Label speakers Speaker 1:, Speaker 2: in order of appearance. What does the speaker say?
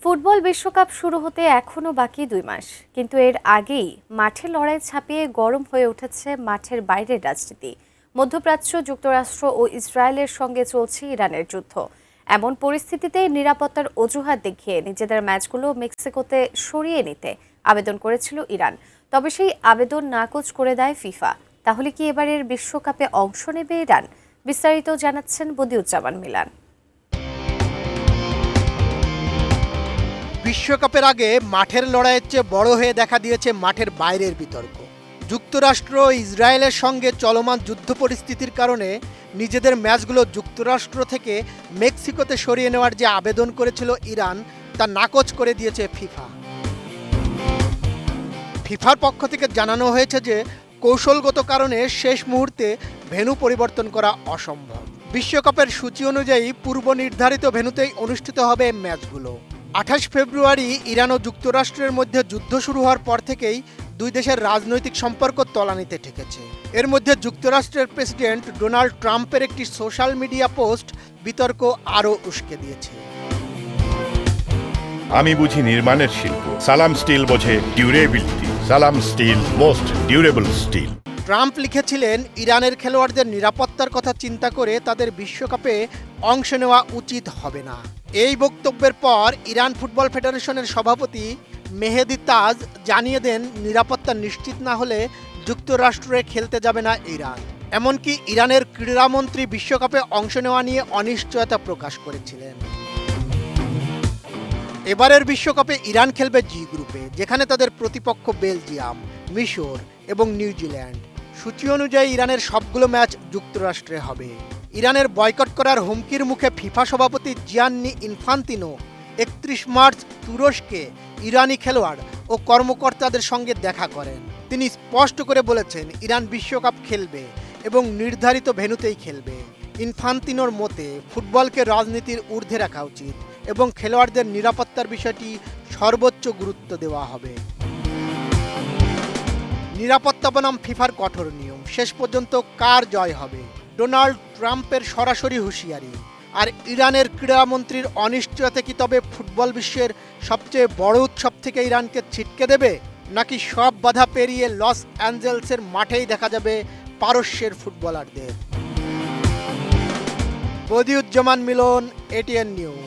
Speaker 1: Football বিশ্বকাপ শুরু হতে এখনো বাকি 2 মাস, কিন্তু এর আগেই মাঠের লড়াই ছাপিয়ে গরম হয়ে উঠেছে মাঠের বাইরের রাজনীতি। মধ্যপ্রাচ্য, যুক্তরাষ্ট্র ও ইসরায়েলের সঙ্গে চলছে ইরানের যুদ্ধ। এমন পরিস্থিতিতে নিরাপত্তার অজুহাত দেখিয়ে নিজেদের ম্যাচগুলো মেক্সিকোতে সরিয়ে নিতে আবেদন করেছিল ইরান। তবে সেই আবেদন নাকচ করে দেয় ফিফা। তাহলে কি এবারের বিশ্বকাপে অংশ নেবে ইরান? বিস্তারিত জানাচ্ছেন বদিউজ্জামান মিলান।
Speaker 2: বিশ্বকাপের আগে মাঠের লড়াইয়ের চেয়ে বড় হয়ে দেখা দিয়েছে মাঠের বাইরের বিতর্ক। যুক্তরাষ্ট্র ও ইসরায়েলের সঙ্গে চলমান যুদ্ধ পরিস্থিতির কারণে নিজেদের ম্যাচগুলো যুক্তরাষ্ট্র থেকে মেক্সিকোতে সরিয়ে নেওয়ার যে আবেদন করেছিল ইরান, তা নাকচ করে দিয়েছে ফিফা। ফিফার পক্ষ থেকে জানানো হয়েছে যে কৌশলগত কারণে শেষ মুহূর্তে ভেন্যু পরিবর্তন করা অসম্ভব। বিশ্বকাপের সূচি অনুযায়ী পূর্ব নির্ধারিত ভেন্যুতেই অনুষ্ঠিত হবে ম্যাচগুলো। 28 ফেব্রুয়ারি ইরান ও যুক্তরাষ্ট্রের মধ্যে যুদ্ধ শুরু হওয়ার পর থেকেই দুই দেশের রাজনৈতিক সম্পর্ক তলানিতে ঠেকেছে। এর মধ্যে যুক্তরাষ্ট্রের প্রেসিডেন্ট ডোনাল্ড ট্রাম্পের একটি সোশ্যাল মিডিয়া পোস্ট বিতর্ক আরও উস্কে দিয়েছে।
Speaker 3: আমি বুঝি নির্মাণের শিল্প, সালাম স্টিল বোঝে ডিউরেবিলিটি। সালাম steel, most durable steel.
Speaker 2: Trump লিখেছিলেন, ইরানের খেলোয়াড়দের নিরাপত্তার কথা চিন্তা করে তাদের বিশ্বকাপে অংশ নেওয়া উচিত হবে না। এই বক্তব্যের পর ইরান ফুটবল ফেডারেশনের সভাপতি মেহেদি তাজ জানিয়ে দেন, নিরাপত্তা নিশ্চিত না হলে যুক্তরাষ্ট্রে খেলতে যাবে না ইরান। এমনকি ইরানের ক্রীড়ামন্ত্রী বিশ্বকাপে অংশ নেওয়া নিয়ে অনিশ্চয়তা প্রকাশ করেছিলেন। এবারের বিশ্বকাপে ইরান খেলবে জি গ্রুপে, যেখানে তাদের প্রতিপক্ষ বেলজিয়াম, মিশর এবং নিউজিল্যান্ড। সূচি অনুযায়ী ইরানের সবগুলো ম্যাচ যুক্তরাষ্ট্রে হবে। ইরানের বয়কট করার হুমকির মুখে ফিফা সভাপতি জিয়ান্নি ইনফান্তিনো 31 মার্চ তুরস্কে ইরানি খেলোয়াড় ও কর্মকর্তাদের সঙ্গে দেখা করেন। তিনি স্পষ্ট করে বলেছেন, ইরান বিশ্বকাপ খেলবে এবং নির্ধারিত ভেন্যুতেই খেলবে। ইনফান্তিনোর মতে ফুটবলকে রাজনীতির ঊর্ধ্বে রাখা উচিত এবং খেলোয়াড়দের নিরাপত্তার বিষয়টি সর্বোচ্চ গুরুত্ব দেওয়া হবে। নিরাপত্তা বনাম ফিফার কঠোর নিয়ম, শেষ পর্যন্ত কার জয় হবে? ডোনাল্ড ট্রাম্পের সরাসরি হুঁশিয়ারি আর ইরানের ক্রীড়ামন্ত্রীর অনিশ্চয়তা কি তবে ফুটবল বিশ্বের সবচেয়ে বড় উৎসব থেকে ইরানকে ছিটকে দেবে, নাকি সব বাধা পেরিয়ে লস অ্যাঞ্জেলসের মাঠেই দেখা যাবে পারস্যের ফুটবলারদের? বদিউজ্জামান মিলন, এটিএন নিউজ।